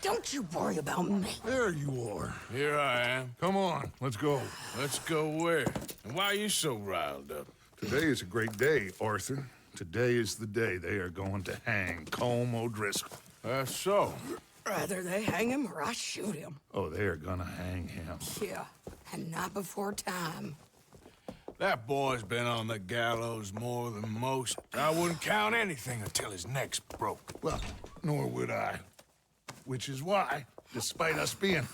Don't you worry about me. There you are. Here I am. Come on, let's go. Let's go where? And why are you so riled up? Today is a great day, Arthur. Today is the day they are going to hang Colm O'Driscoll. That's so. Rather they hang him or I shoot him. Oh, they are gonna hang him. Yeah, and not before time. That boy's been on the gallows more than most. I wouldn't count anything until his neck's broke. Well, nor would I. Which is why, despite us being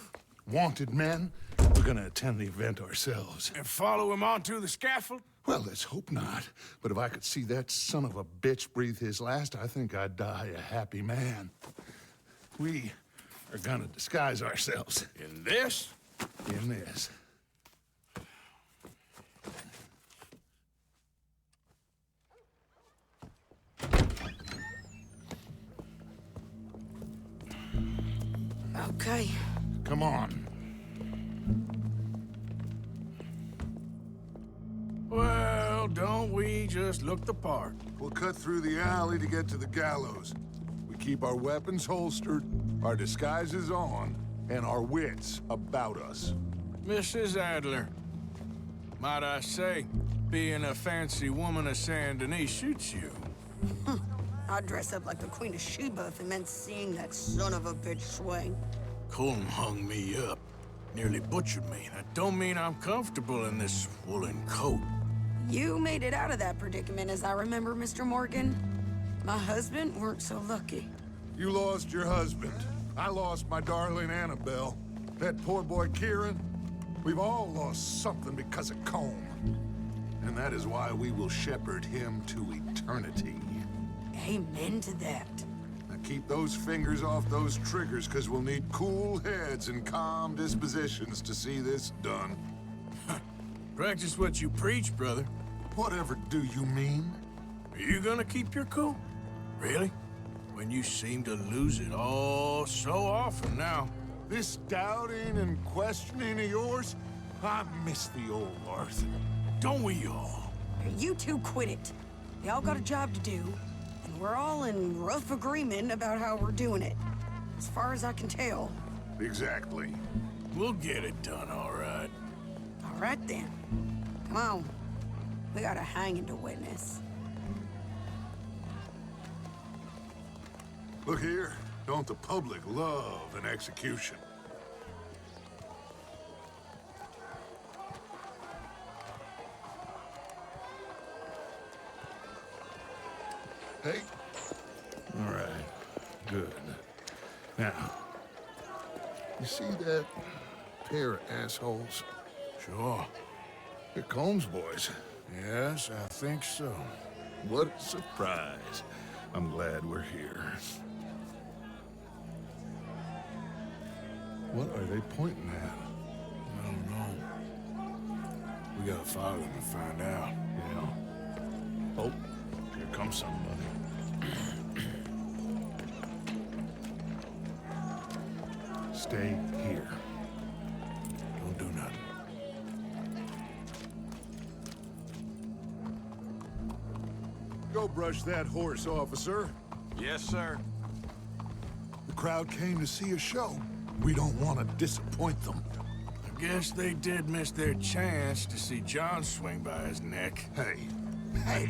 wanted men, we're gonna attend the event ourselves. And follow him onto the scaffold? Well, let's hope not. But if I could see that son of a bitch breathe his last, I think I'd die a happy man. We are gonna disguise ourselves. In this? In this. Okay. Come on. Well, don't we just look the part? We'll cut through the alley to get to the gallows. We keep our weapons holstered, our disguises on, and our wits about us. Mrs. Adler, might I say, being a fancy woman of Saint Denis shoots you. I'd dress up like the Queen of Sheba if it meant seeing that son of a bitch swing. Colm hung me up, nearly butchered me. That don't mean I'm comfortable in this woolen coat. You made it out of that predicament, as I remember, Mr. Morgan. My husband weren't so lucky. You lost your husband. I lost my darling Annabelle. That poor boy Kieran. We've all lost something because of Colm. And that is why we will shepherd him to eternity. Amen to that. Now keep those fingers off those triggers, because we'll need cool heads and calm dispositions to see this done. Practice what you preach, brother. Whatever do you mean? Are you gonna keep your cool? Really? When you seem to lose it all so often now. This doubting and questioning of yours, I miss the old Arthur. Don't we all? You two quit it. They all got a job to do, and we're all in rough agreement about how we're doing it. As far as I can tell. Exactly. We'll get it done, all right. All right, then. Come on. We got a hanging to witness. Look here, don't the public love an execution? Hey. All right. Good. Now, you see that pair of assholes? Sure. They're Colm's boys. Yes, I think so. What a surprise. I'm glad we're here. What are they pointing at? I don't know. We gotta follow them and find out. Yeah. Oh, here comes somebody. Stay here. Don't do nothing. Go brush that horse, officer. Yes, sir. The crowd came to see a show. We don't want to disappoint them. I guess they did miss their chance to see John swing by his neck. Hey,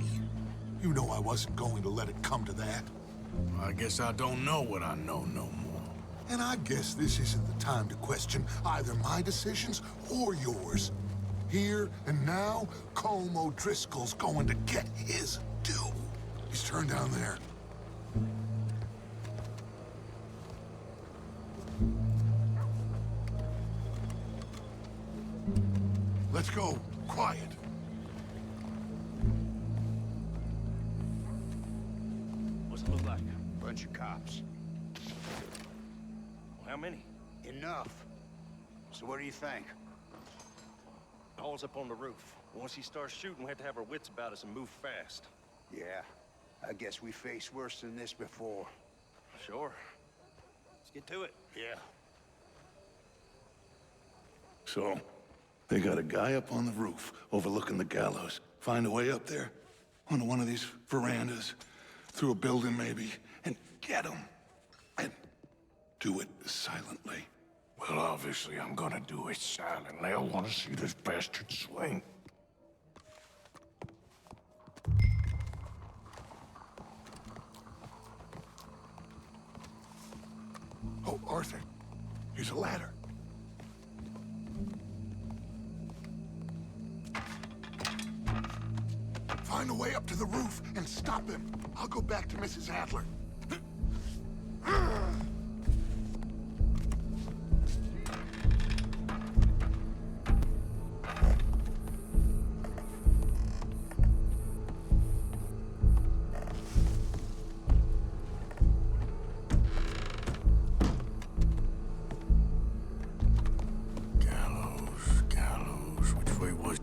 you know I wasn't going to let it come to that. I guess I don't know what I know no more. And I guess this isn't the time to question either my decisions or yours. Here and now, Colm O'Driscoll's going to get his due. He's turned down there. Let's go. Quiet. What's it look like? Bunch of cops. Well, how many? Enough. So what do you think? All's up on the roof. Once he starts shooting, we have to have our wits about us and move fast. Yeah, I guess we faced worse than this before. Sure. Let's get to it. Yeah. So, they got a guy up on the roof overlooking the gallows. Find a way up there, onto one of these verandas, through a building maybe, and get him. And Do it silently. Well, obviously, I'm gonna do it silently. I want to see this bastard swing. Oh, Arthur, here's a ladder. Find a way up to the roof and stop him. I'll go back to Mrs. Adler. Gallows, which way was...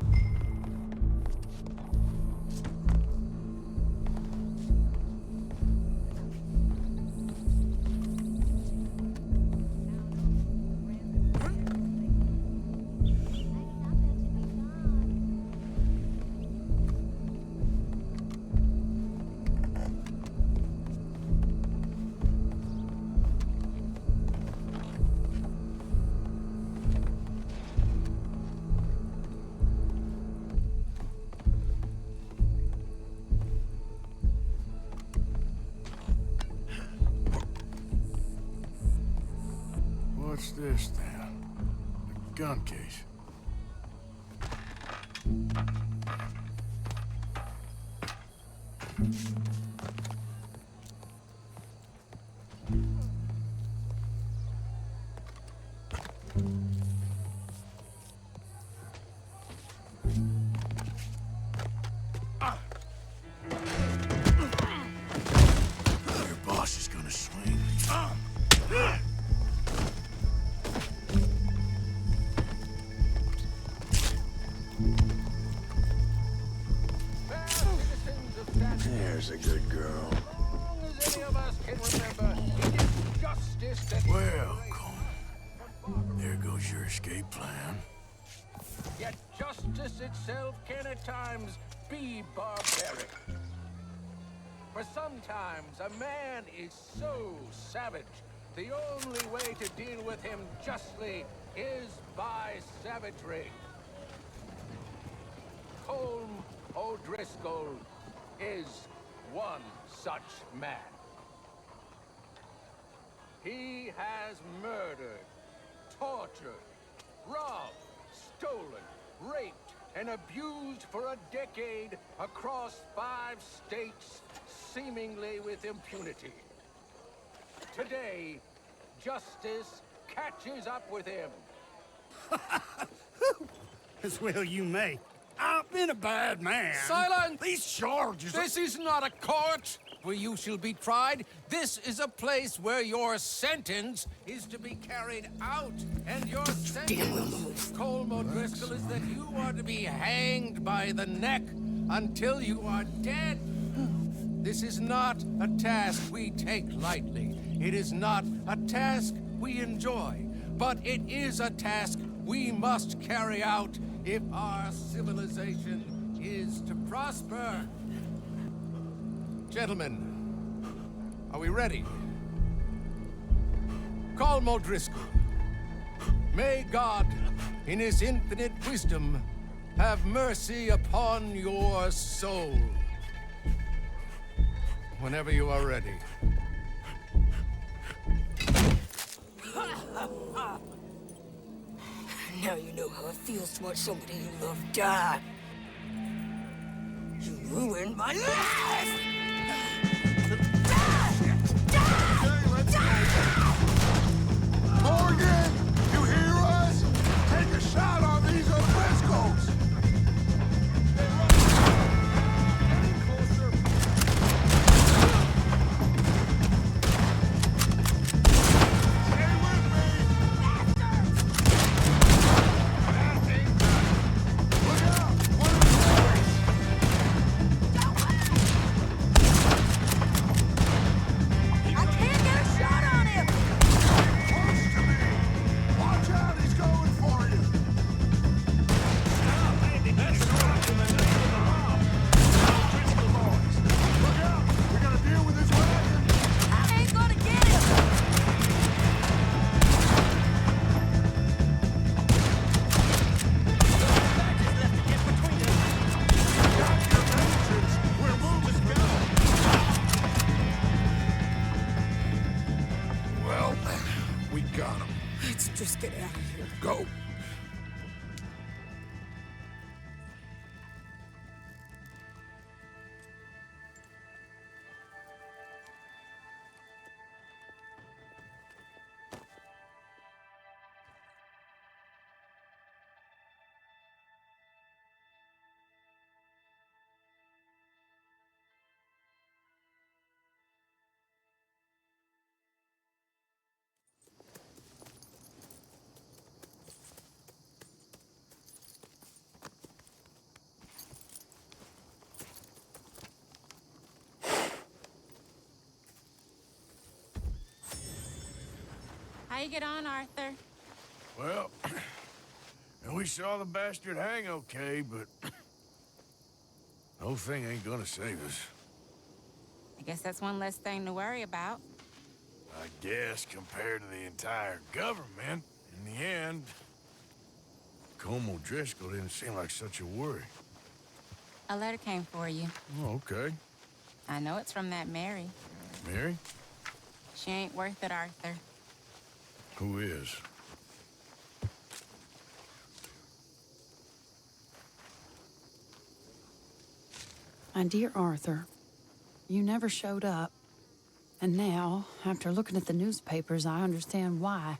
What's this, then? A gun case. Your boss is gonna swing. There's a good girl. As any of us can remember, it is justice that Well, Coleman, there goes your escape plan. yet justice itself can at times be barbaric. For sometimes a man is so savage, the only way to deal with him justly is by savagery. Colm O'Driscoll is one such man. He has murdered, tortured, robbed, stolen, raped, and abused for a decade across 5 states, seemingly with impunity. Today, justice catches up with him. As well you may. I've been a bad man. Silence! These charges... This is not a court where you shall be tried. This is a place where your sentence is to be carried out. And your sentence, Colm O'Driscoll, is that you are to be hanged by the neck until you are dead. This is not a task we take lightly. It is not a task we enjoy. But it is a task we must carry out if our civilization is to prosper. Gentlemen, are we ready? Colm O'Driscoll, may God, in his infinite wisdom, have mercy upon your soul. Whenever you are ready. Now you know how it feels to watch somebody you love die. You ruined my life! Morgan, you hear us? Take a shot on these O'Driscolls! you get on, Arthur? Well, we saw the bastard hang okay, but the whole thing ain't gonna save us. I guess that's one less thing to worry about. I guess compared to the entire government, in the end, Colm O'Driscoll didn't seem like such a worry. A letter came for you. Oh, okay. I know it's from that Mary. Mary? She ain't worth it, Arthur. Who is? My dear Arthur, you never showed up. And now, after looking at the newspapers, I understand why.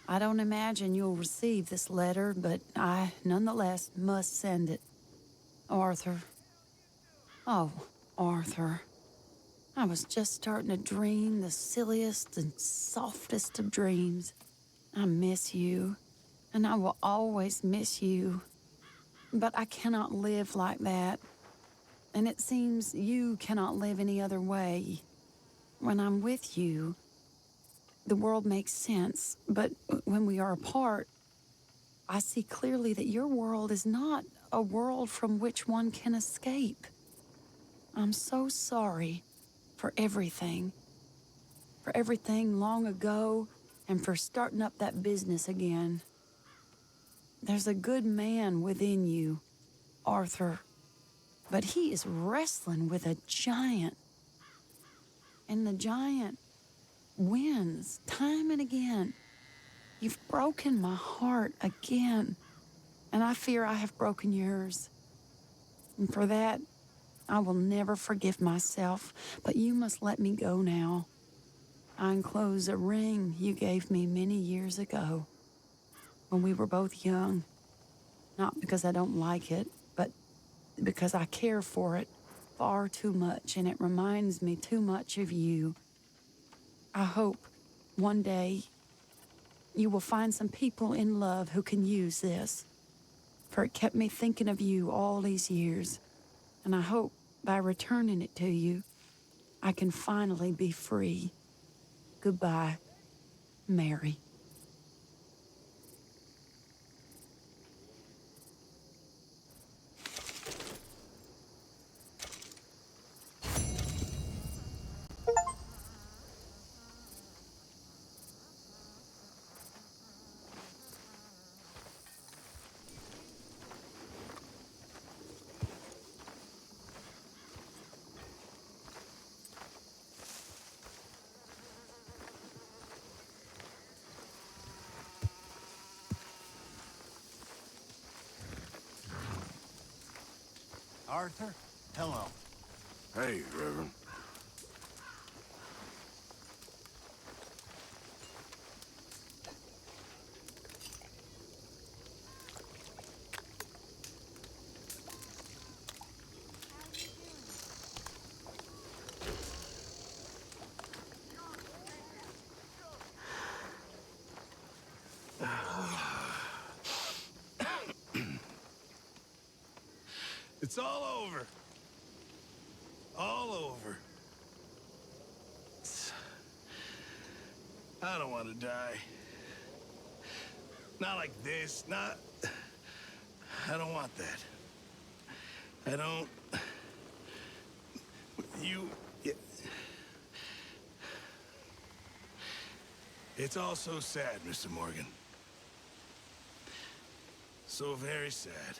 I don't imagine you'll receive this letter, but I, nonetheless, must send it. Arthur. Oh, Arthur. I was just starting to dream the silliest and softest of dreams. I miss you, and I will always miss you. But I cannot live like that. And it seems you cannot live any other way. When I'm with you, the world makes sense, but when we are apart, I see clearly that your world is not a world from which one can escape. I'm so sorry for everything long ago, and for starting up that business again. There's a good man within you, Arthur, but he is wrestling with a giant. And the giant wins time and again. You've broken my heart again, and I fear I have broken yours. And for that, I will never forgive myself, but you must let me go now. I enclose a ring you gave me many years ago, when we were both young. Not because I don't like it, but because I care for it far too much, and it reminds me too much of you. I hope one day you will find some people in love who can use this, for it kept me thinking of you all these years, and I hope by returning it to you, I can finally be free. Goodbye, Mary. Arthur, hello. Hey, Reverend. It's all over. All over. I don't want to die. Not like this, not... I don't want that. I don't... You... It's all so sad, Mr. Morgan. So very sad.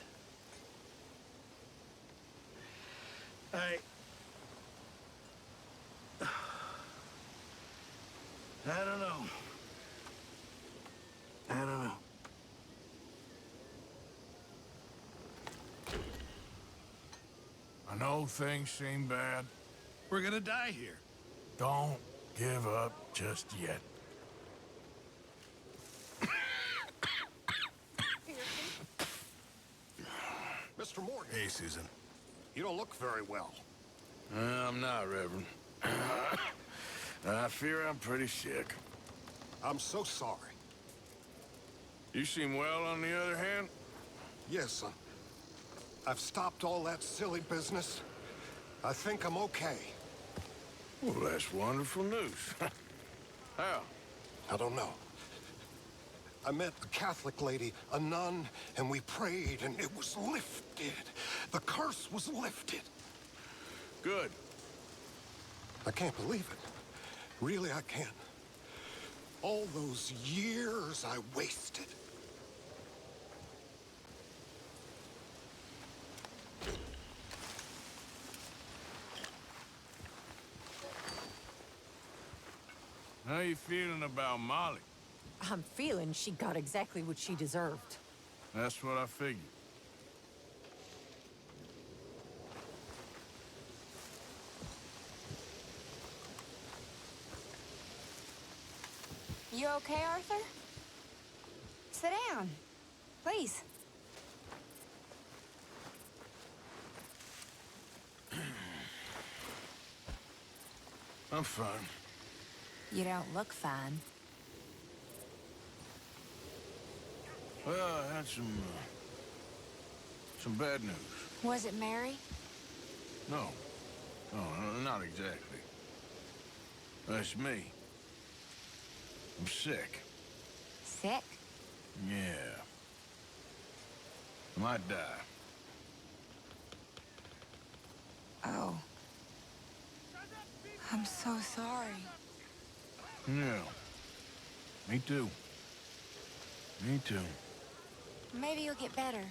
I don't know. I don't know. I know things seem bad. We're gonna die here. Don't give up just yet. Mr. Morgan, Hey, Susan. you don't look very well. I'm not, Reverend. I fear I'm pretty sick. I'm so sorry. You seem well, on the other hand? Yes, son. I've stopped all that silly business. I think I'm okay. Well, that's wonderful news. How? I don't know. I met a Catholic lady, a nun, and we prayed, and it was lifted. The curse was lifted. Good. I can't believe it. Really, I can't. All those years I wasted. How you feeling about Molly? I'm feeling she got exactly what she deserved. That's what I figured. You okay, Arthur? Sit down, please. I'm fine. You don't look fine. Well, I had some bad news. Was it Mary? No. No, not exactly. That's me. I'm sick. Sick? Yeah. I might die. Oh. I'm so sorry. Yeah. Me too. Me too. Maybe you'll get better.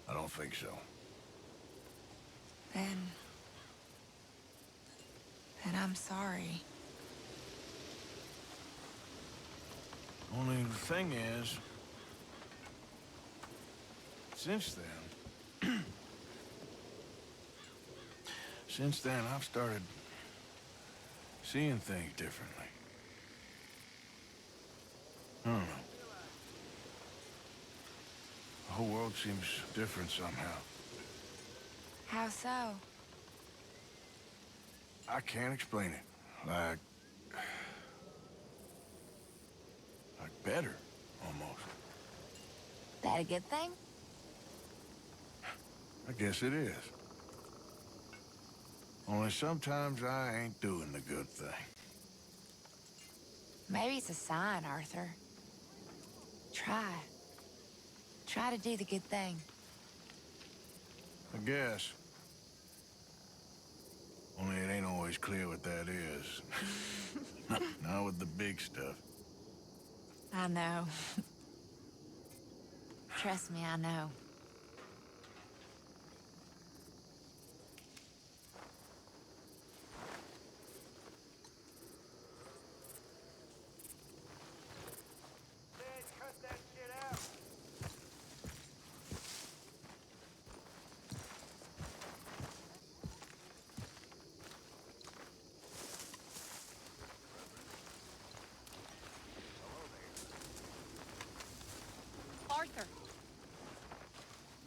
I don't think so. Then I'm sorry. Only the thing is, since then, I've started seeing things differently. I don't know. The whole world seems different somehow. How so? I can't explain it. Like better, almost. That a good thing? I guess it is. Only sometimes I ain't doing the good thing. Maybe it's a sign, Arthur. Try. Try to do the good thing. I guess. Only it ain't always clear what that is. Not with the big stuff. I know. Trust me, I know. Arthur.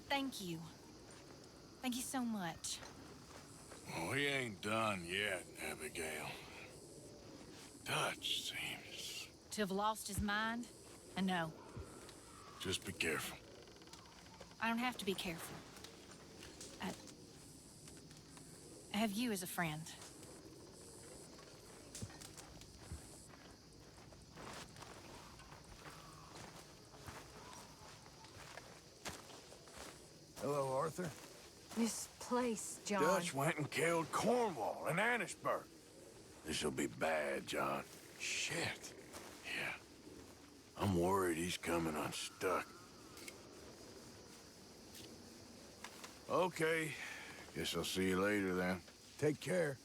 Thank you. Thank you so much. Oh, he ain't done yet, Abigail. Dutch seems... To have lost his mind? And no, Just be careful. I don't have to be careful. I have you as a friend. Hello, Arthur. This place, John. Dutch went and killed Cornwall and Annisburg. This'll be bad, John. Shit. Yeah. I'm worried he's coming unstuck. Okay. Guess I'll see you later, then. Take care.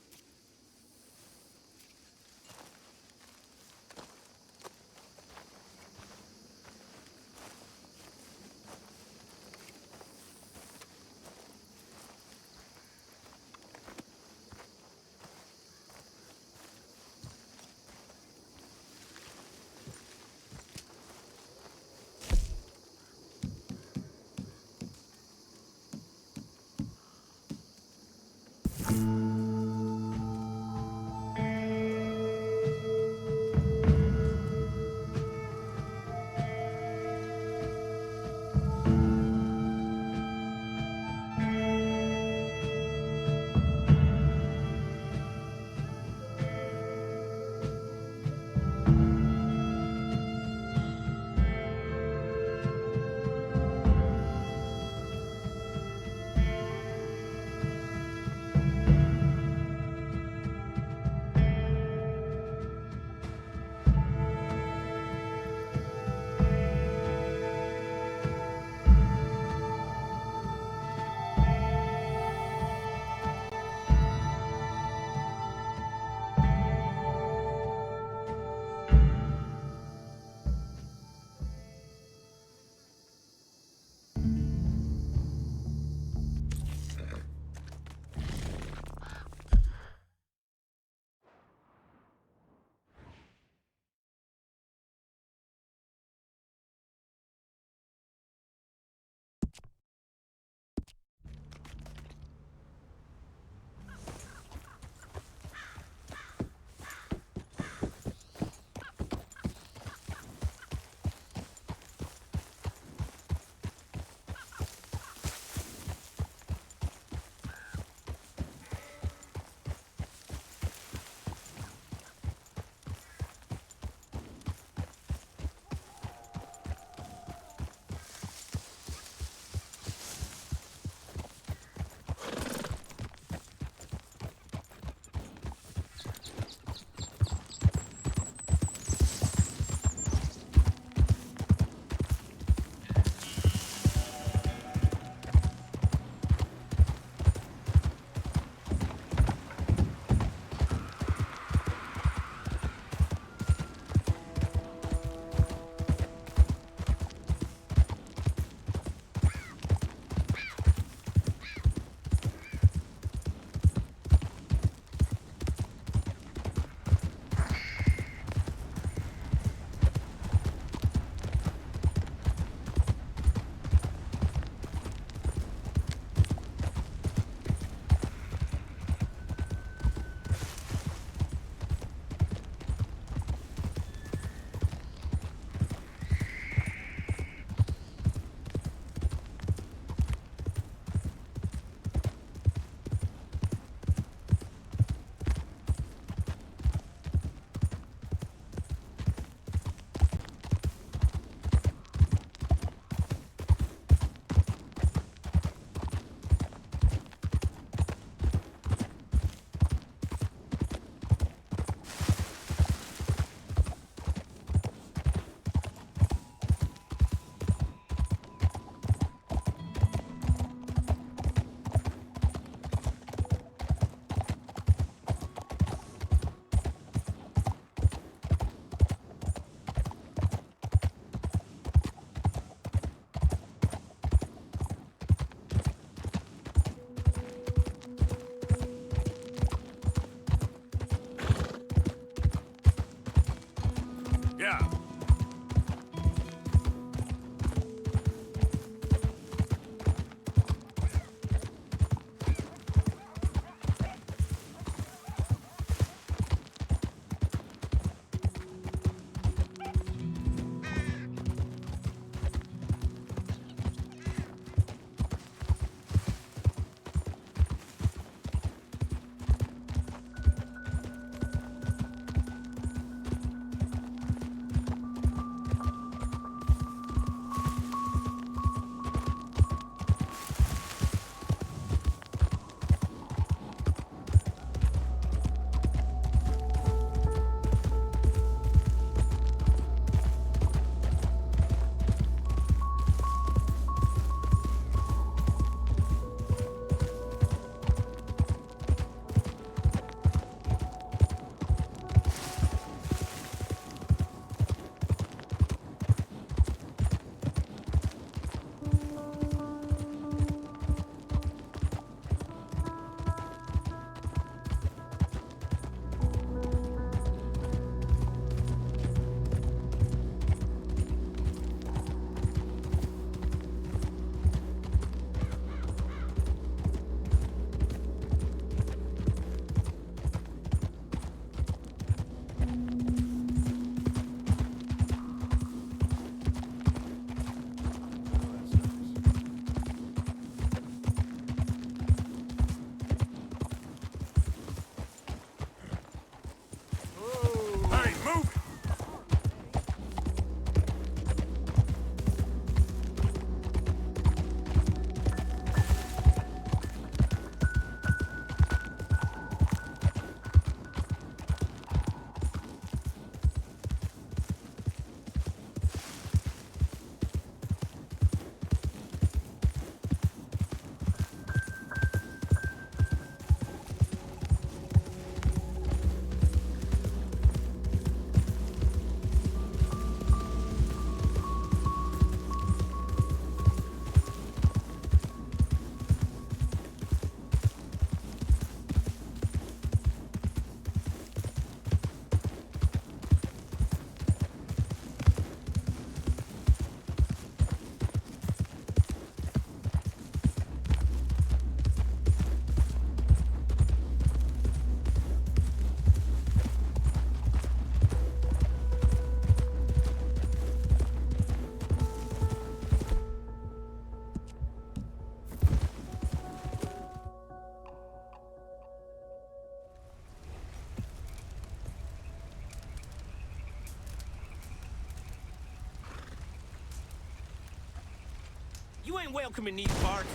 welcome in these parts.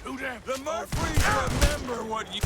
Too damn. The Murphys remember what you...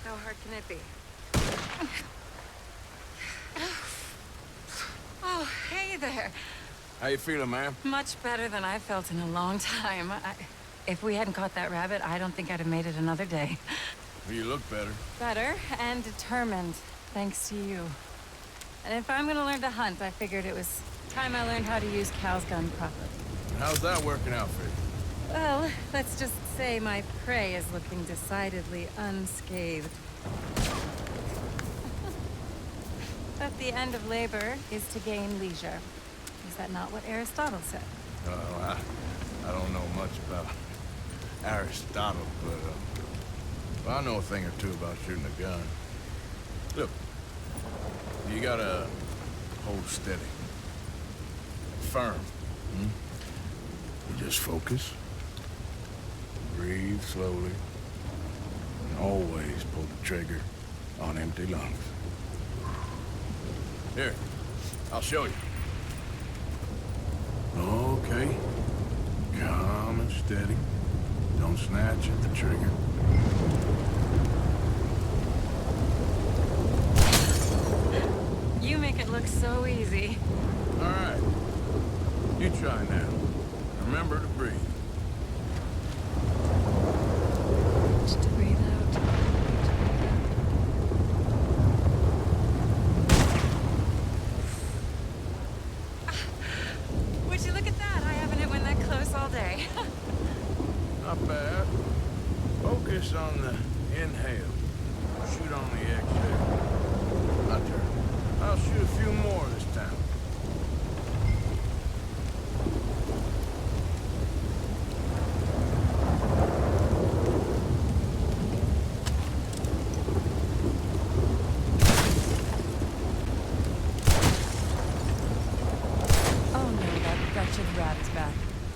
How hard can it be? Oh, hey there. How you feeling, ma'am? Much better than I felt in a long time. If we hadn't caught that rabbit, I don't think I'd have made it another day. Well, you look better. Better and determined, thanks to you. And if I'm gonna learn to hunt, I figured it was time I learned how to use Cal's gun properly. How's that working out for you? Well, let's just say my prey is looking decidedly unscathed. that the end of labor is to gain leisure. Is that not what Aristotle said? I don't know much about Aristotle, but I know a thing or two about shooting a gun. Look, you gotta hold steady. Firm. You just focus. Breathe slowly. And always pull the trigger on empty lungs. Here, I'll show you. Okay. Calm and steady. Don't snatch at the trigger. You make it look so easy. All right. You try now. Remember to breathe. Just to breathe out. Would you look at that? I haven't hit one that close all day. Not bad. Focus on the inhale. Shoot on the exhale. My turn. I'll shoot a few more this time.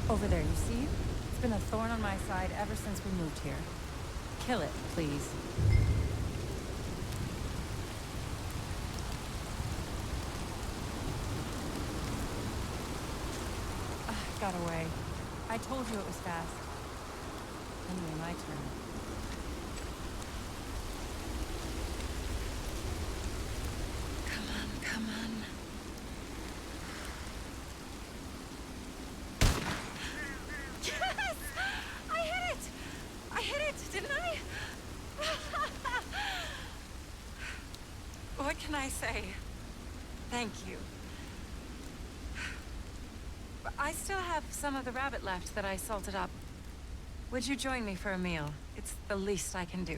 Over there, you see? It's been a thorn on my side ever since we moved here. Kill it, please. Got away. I told you it was fast. Anyway, my turn. Come on, come on. Didn't I? What can I say? Thank you. I still have some of the rabbit left that I salted up. Would you join me for a meal? It's the least I can do.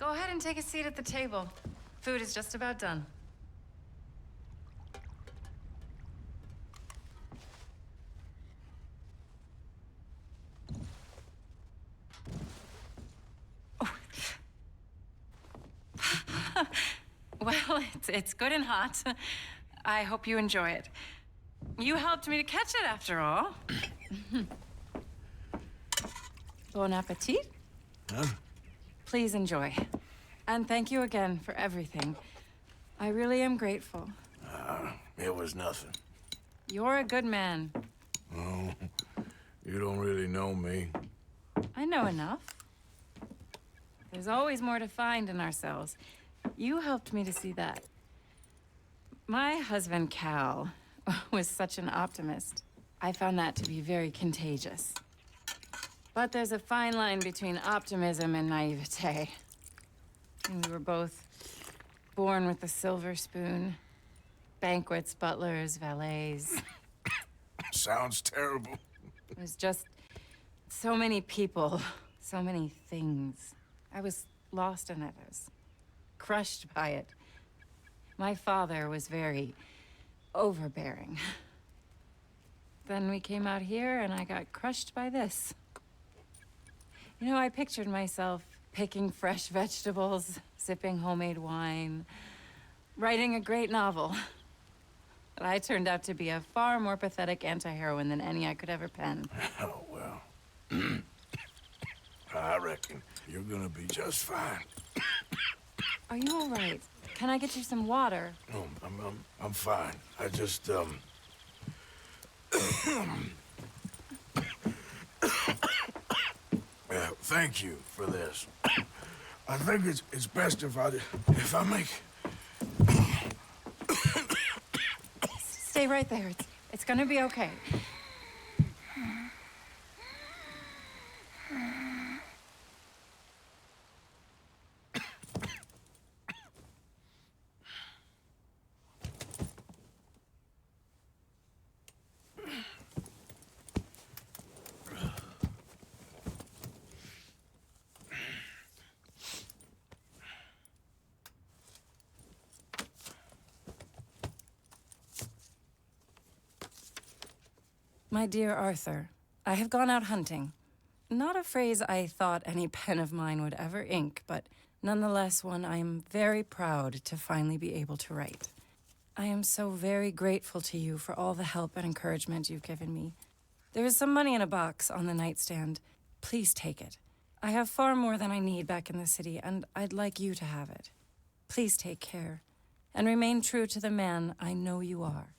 Go ahead and take a seat at the table. Food is just about done. Oh. Well, it's good and hot. I hope you enjoy it. You helped me to catch it, after all. Bon appetit. Huh? Please enjoy. And thank you again for everything. I really am grateful. It was nothing. You're a good man. Oh, you don't really know me. I know enough. There's always more to find in ourselves. You helped me to see that. My husband, Cal, was such an optimist. I found that to be very contagious. But there's a fine line between optimism and naivete. And we were both born with a silver spoon. Banquets, butlers, valets. Sounds terrible. It was just so many people, so many things. I was lost in it. I was crushed by it. My father was very overbearing. Then we came out here and I got crushed by this. You know, I pictured myself picking fresh vegetables, sipping homemade wine, writing a great novel. But I turned out to be a far more pathetic anti-heroine than any I could ever pen. Oh, well. I reckon you're gonna be just fine. Are you all right? Can I get you some water? No, I'm fine. I just, thank you for this. I think it's best if I make... Stay right there. It's gonna be okay. My dear Arthur, I have gone out hunting. Not a phrase I thought any pen of mine would ever ink, but nonetheless one I am very proud to finally be able to write. I am so very grateful to you for all the help and encouragement you've given me. There is some money in a box on the nightstand. Please take it. I have far more than I need back in the city, and I'd like you to have it. Please take care, and remain true to the man I know you are.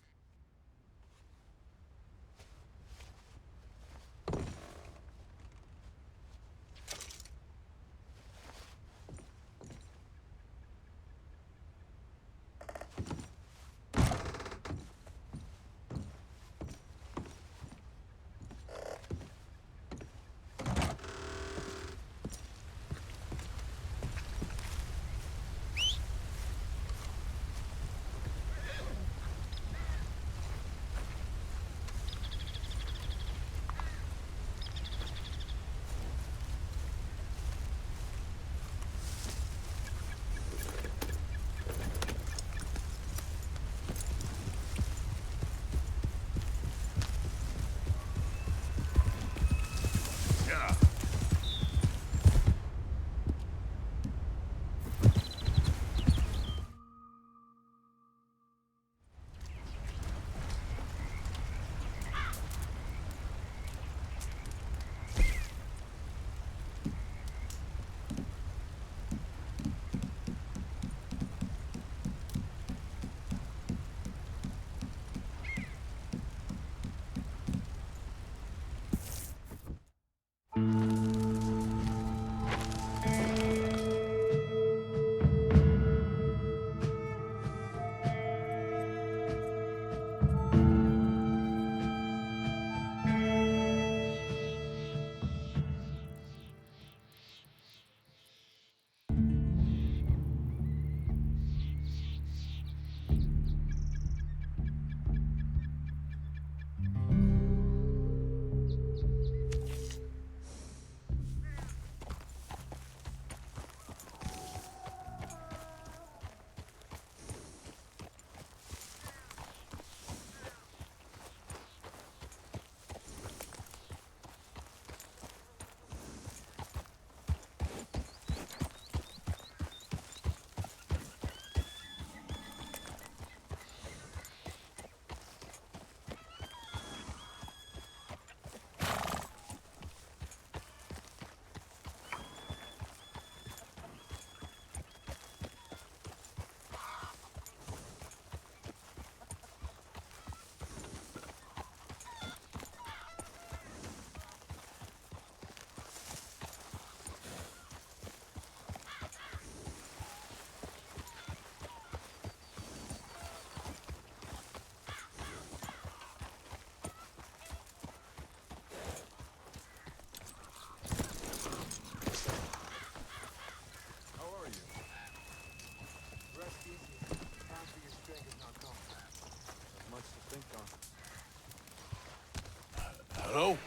Hello?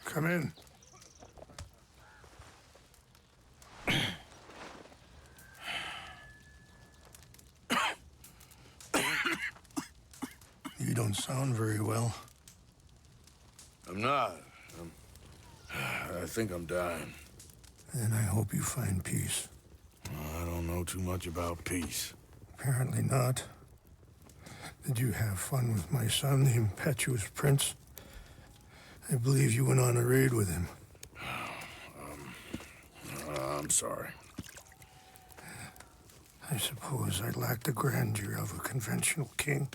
Come in. You don't sound very well. I'm not. I think I'm dying. Then I hope you find peace. I don't know too much about peace. Apparently not. Did you have fun with my son, the impetuous prince? I believe you went on a raid with him. I'm sorry. I suppose I lack the grandeur of a conventional king.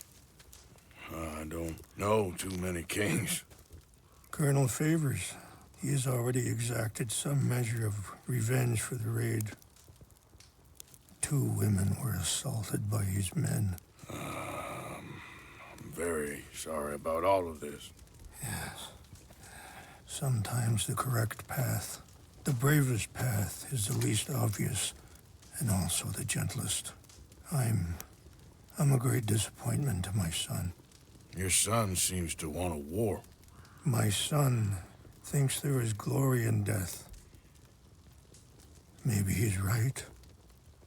I don't know too many kings. Colonel Favors, he has already exacted some measure of revenge for the raid. 2 women were assaulted by his men. I'm very sorry about all of this. Yes. Sometimes the correct path, the bravest path, is the least obvious and also the gentlest. I'm a great disappointment to my son. Your son seems to want a war. My son thinks there is glory in death. Maybe he's right,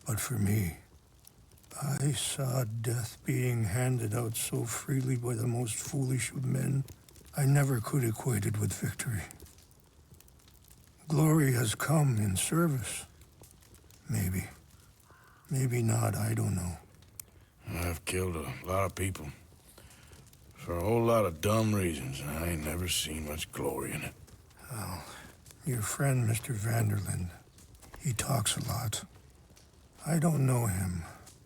but for me, I saw death being handed out so freely by the most foolish of men. I never could equate it with victory. Glory has come in service. Maybe. Maybe not, I don't know. I've killed a lot of people. For a whole lot of dumb reasons, and I ain't never seen much glory in it. Well, your friend, Mr. Vanderlinde, he talks a lot. I don't know him,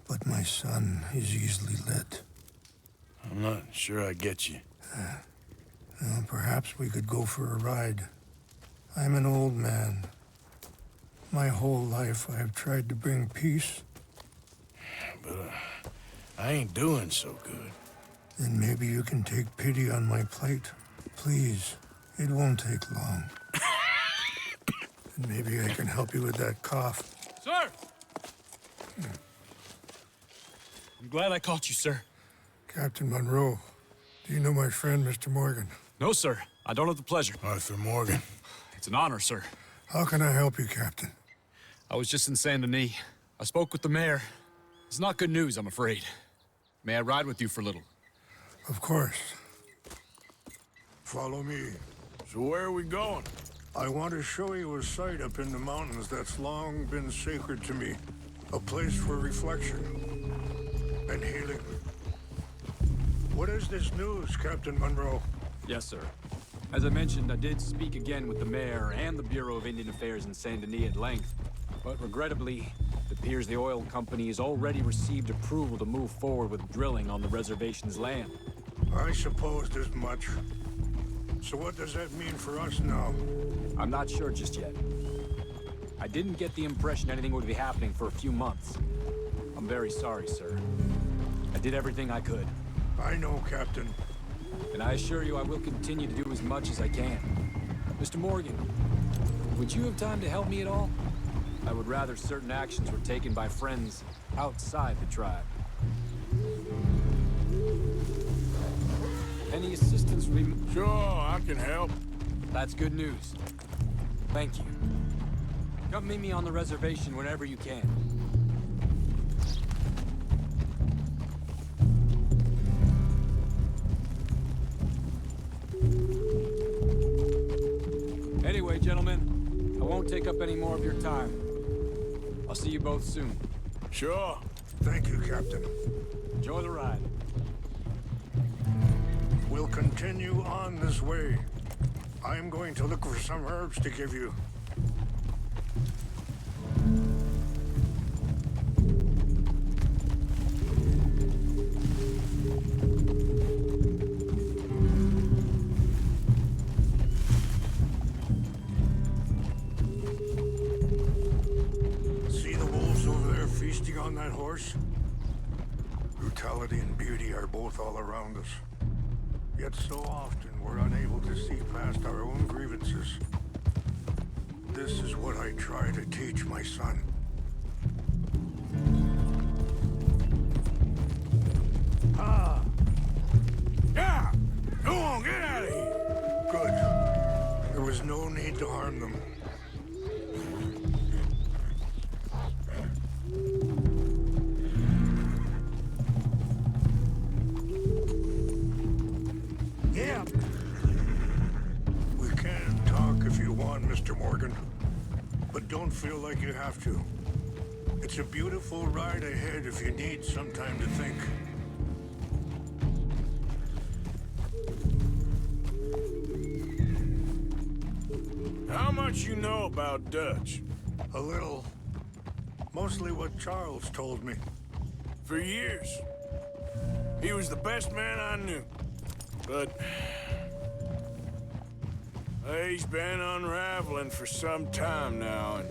but my son is easily led. I'm not sure I get you. Well, perhaps we could go for a ride. I'm an old man. My whole life I have tried to bring peace. But I ain't doing so good. Then maybe you can take pity on my plight. Please, it won't take long. And maybe I can help you with that cough. Sir! I'm glad I caught you, sir. Captain Monroe, do you know my friend, Mr. Morgan? No, sir. I don't have the pleasure. Arthur Morgan. It's an honor, sir. How can I help you, Captain? I was just in Saint Denis. I spoke with the mayor. It's not good news, I'm afraid. May I ride with you for a little? Of course. Follow me. So where are we going? I want to show you a site up in the mountains that's long been sacred to me. A place for reflection and healing. What is this news, Captain Monroe? Yes, sir. As I mentioned, I did speak again with the mayor and the Bureau of Indian Affairs in Saint Denis at length. But regrettably, it appears the oil company has already received approval to move forward with drilling on the reservation's land. I supposed as much. So what does that mean for us now? I'm not sure just yet. I didn't get the impression anything would be happening for a few months. I'm very sorry, sir. I did everything I could. I know, Captain. And I assure you I will continue to do as much as I can. Mr. Morgan, would you have time to help me at all? I would rather certain actions were taken by friends outside the tribe. Any assistance would be... Sure, I can help. That's good news. Thank you. Come meet me on the reservation whenever you can. Anyway, gentlemen, I won't take up any more of your time. I'll see you both soon. Sure. Thank you, Captain. Enjoy the ride. We'll continue on this way. I'm going to look for some herbs to give you. See the wolves over there feasting on that horse? Brutality and beauty are both all around us. Yet so often we're unable to see past our own grievances. This is what I try to teach my son. Ah! Yeah! Go on, get out of here! Good. There was no need to harm them. Yeah. We can talk if you want, Mr. Morgan. But don't feel like you have to. It's a beautiful ride ahead if you need some time to think. How much you know about Dutch? A little. Mostly what Charles told me. For years. He was the best man I knew. But... he's been unraveling for some time now, and...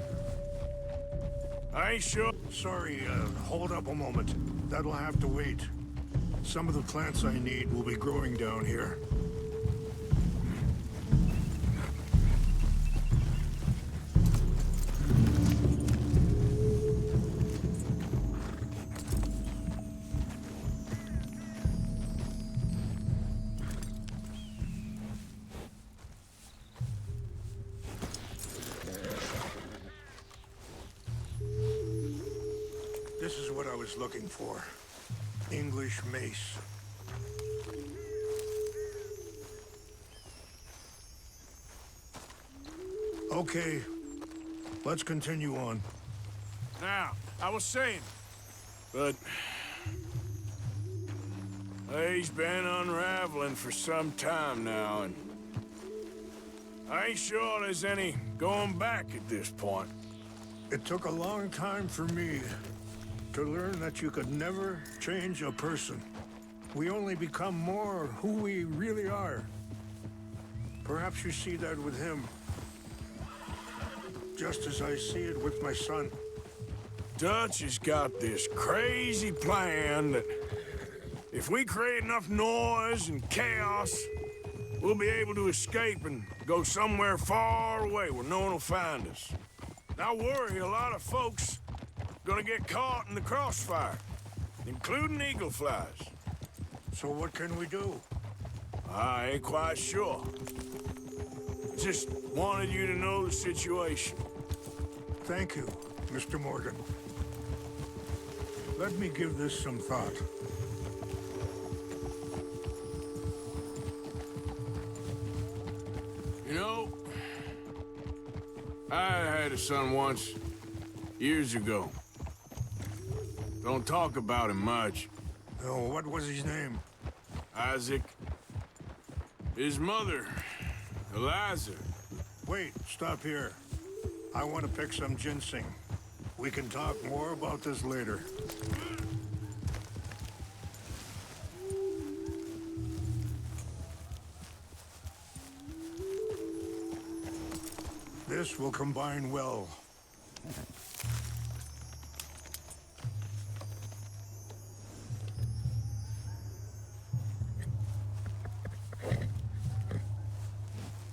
I ain't sure... Sorry, hold up a moment. That'll have to wait. Some of the plants I need will be growing down here. This is what I was looking for. English mace. Okay, let's continue on. Now, I was saying, but he's been unraveling for some time now, and I ain't sure there's any going back at this point. It took a long time for me to learn that you could never change a person. We only become more who we really are. Perhaps you see that with him, just as I see it with my son. Dutch has got this crazy plan that if we create enough noise and chaos, we'll be able to escape and go somewhere far away where no one will find us. I worry a lot of folks gonna get caught in the crossfire, including eagle flies. So what can we do? I ain't quite sure. Just wanted you to know the situation. Thank you, Mr. Morgan. Let me give this some thought. You know, I had a son once, years ago. Don't talk about him much. Oh, what was his name? Isaac. His mother, Eliza. Wait, stop here. I want to pick some ginseng. We can talk more about this later. This will combine well.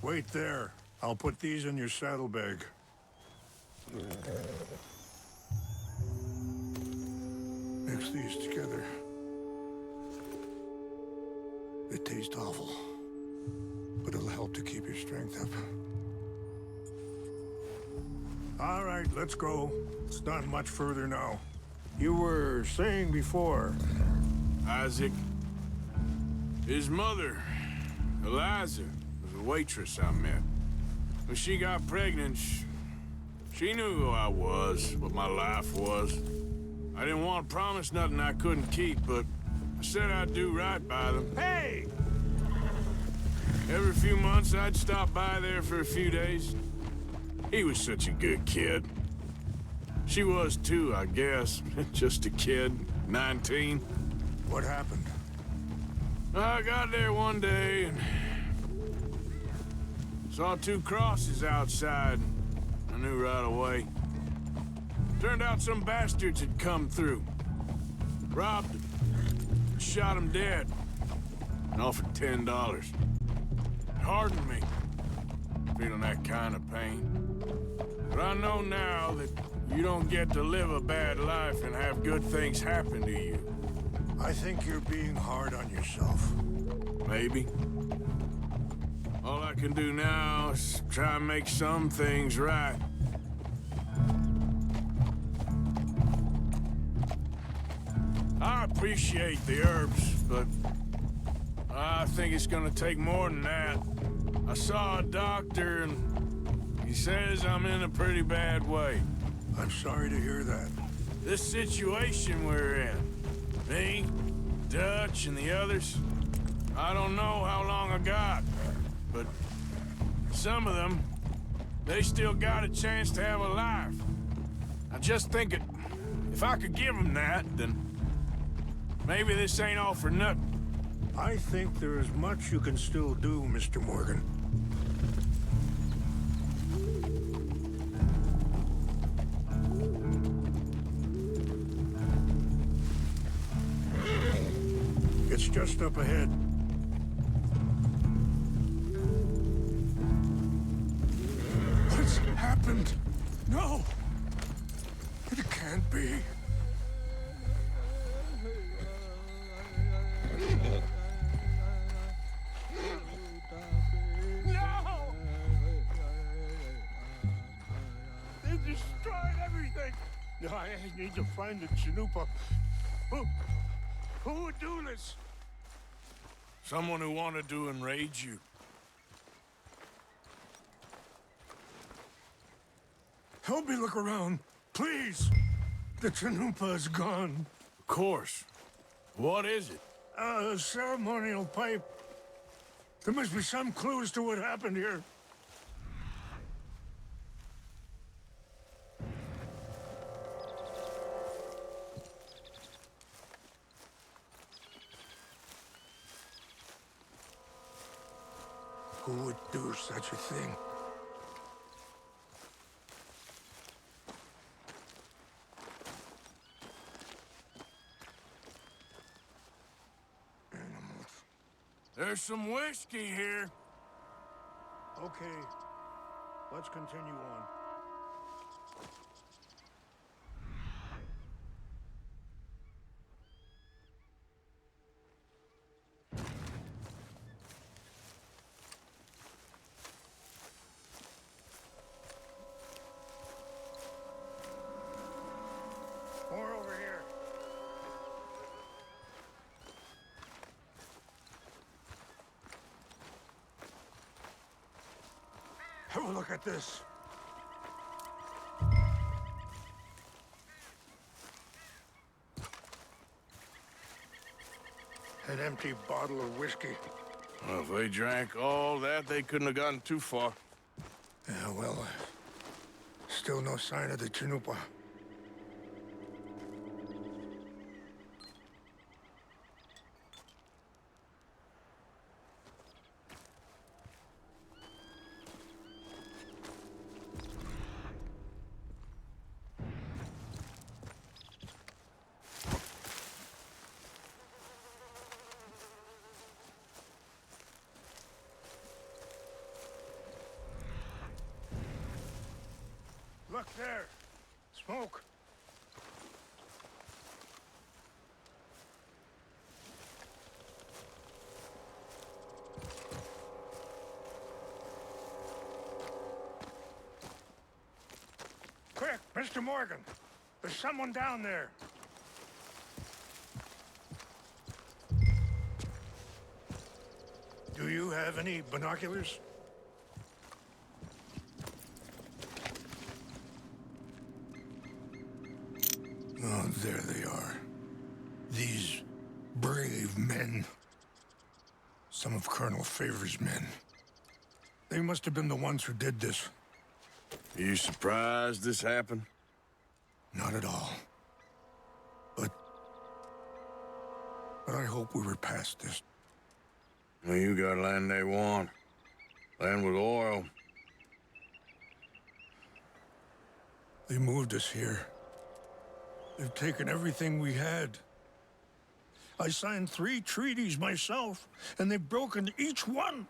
Wait there. I'll put these in your saddlebag. Mix these together. They taste awful, but it'll help to keep your strength up. All right, let's go. It's not much further now. You were saying before... Isaac. His mother, Eliza, was a waitress I met. When she got pregnant, she knew who I was, what my life was. I didn't want to promise nothing I couldn't keep, but I said I'd do right by them. Hey! Every few months, I'd stop by there for a few days. He was such a good kid. She was too, I guess. Just a kid, 19. What happened? I got there one day and saw 2 crosses outside. I knew right away. Turned out some bastards had come through. Robbed him. Shot him dead. And offered $10. It hardened me. Feeling that kind of pain. But I know now that you don't get to live a bad life and have good things happen to you. I think you're being hard on yourself. Maybe. All I can do now is try and make some things right. I appreciate the herbs, but I think it's gonna take more than that. I saw a doctor and he says I'm in a pretty bad way. I'm sorry to hear that. This situation we're in, me, Dutch, and the others, I don't know how long I got, but some of them, they still got a chance to have a life. I just think if I could give them that, then maybe this ain't all for nothing. I think there is much you can still do, Mr. Morgan. It's just up ahead. What's happened? No! It can't be. No! They destroyed everything! I need to find the Chanupa. Who would do this? Someone who wanted to enrage you. Help me look around, please. The Chanupa is gone. Of course. What is it? A ceremonial pipe. There must be some clue as to what happened here. Who would do such a thing? There's some whiskey here. Okay, let's continue on. More over here. Have a look at this. An empty bottle of whiskey. Well, if they drank all that, they couldn't have gotten too far. Yeah, well, still no sign of the Chanupa. Look there. Smoke. Quick, Mr. Morgan. There's someone down there. Do you have any binoculars? Oh, there they are. These brave men. Some of Colonel Favor's men. They must have been the ones who did this. Are you surprised this happened? Not at all. But I hope we were past this. Well, you got land they want. Land with oil. They moved us here. They've taken everything we had. I signed 3 treaties myself, and they've broken each one.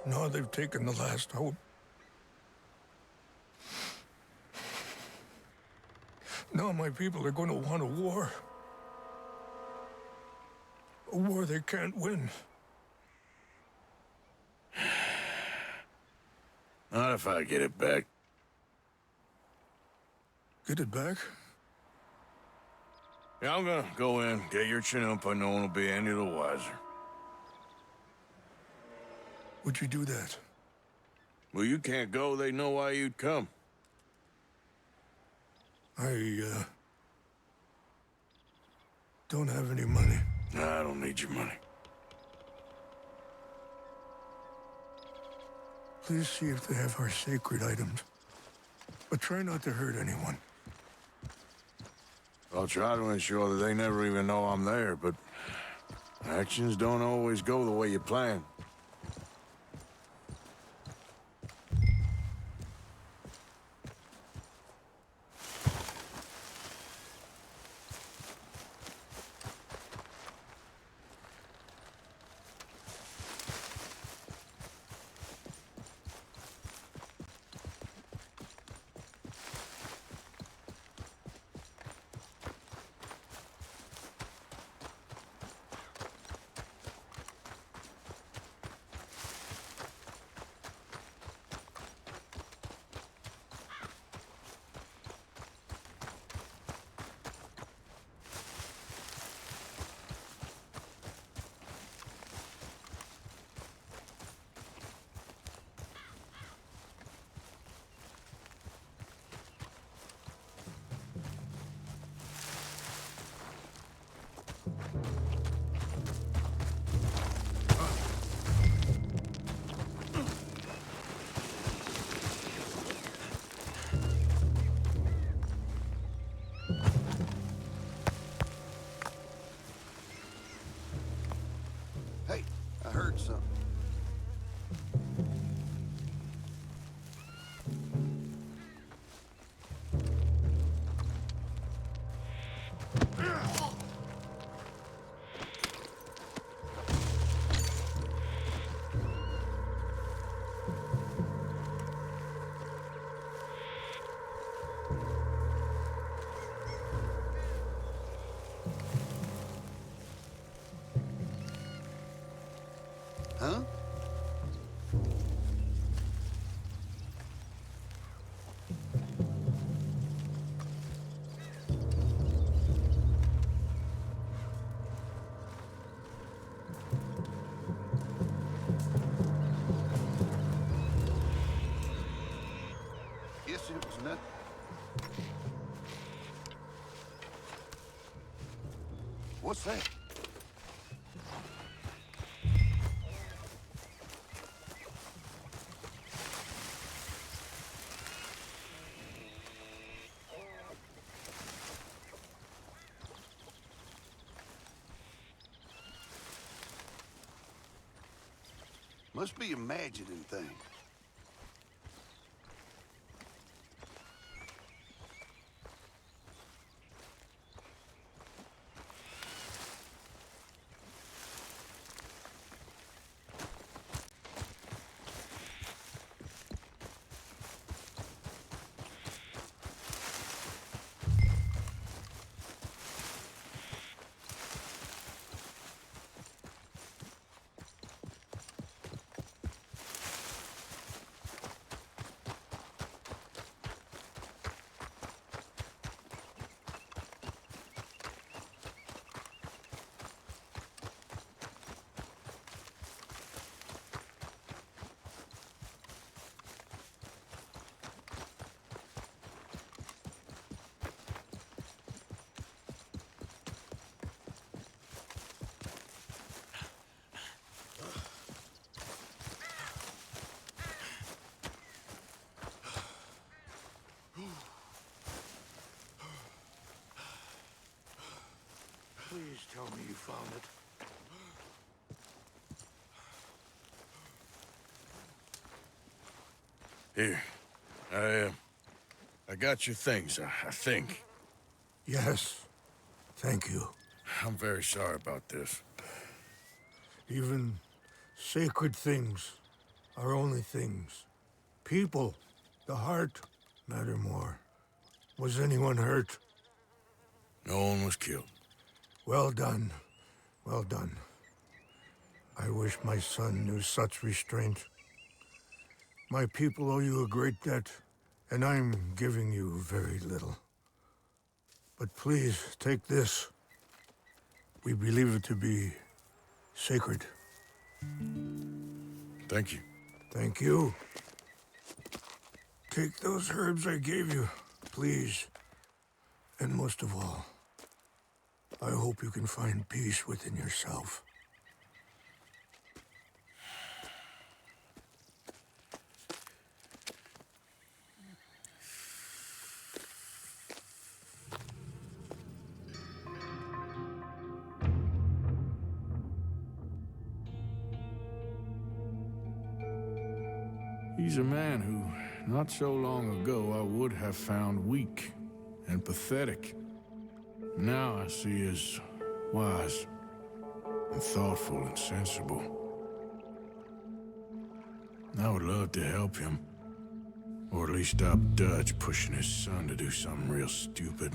Now they've taken the last hope. Now my people are going to want a war. A war they can't win. Not if I get it back. Get it back? Yeah, I'm gonna go in, get your Chanupa, no one will be any the wiser. Would you do that? Well, you can't go, they know why you'd come. I, don't have any money. Nah, I don't need your money. Please see if they have our sacred items. But try not to hurt anyone. I'll try to ensure that they never even know I'm there, but actions don't always go the way you plan. heard something. Huh? Guess it was nothing. What's that? Must be imagining things. Please tell me you found it. Here. I got your things, I think. Yes. Thank you. I'm very sorry about this. Even sacred things are only things. People, the heart, matter more. Was anyone hurt? No one was killed. Well done. Well done. I wish my son knew such restraint. My people owe you a great debt, and I'm giving you very little. But please, take this. We believe it to be sacred. Thank you. Thank you. Take those herbs I gave you, please. And most of all, I hope you can find peace within yourself. He's a man who, not so long ago, I would have found weak and pathetic. Now I see as wise and thoughtful and sensible. I would love to help him, or at least stop Dutch pushing his son to do something real stupid.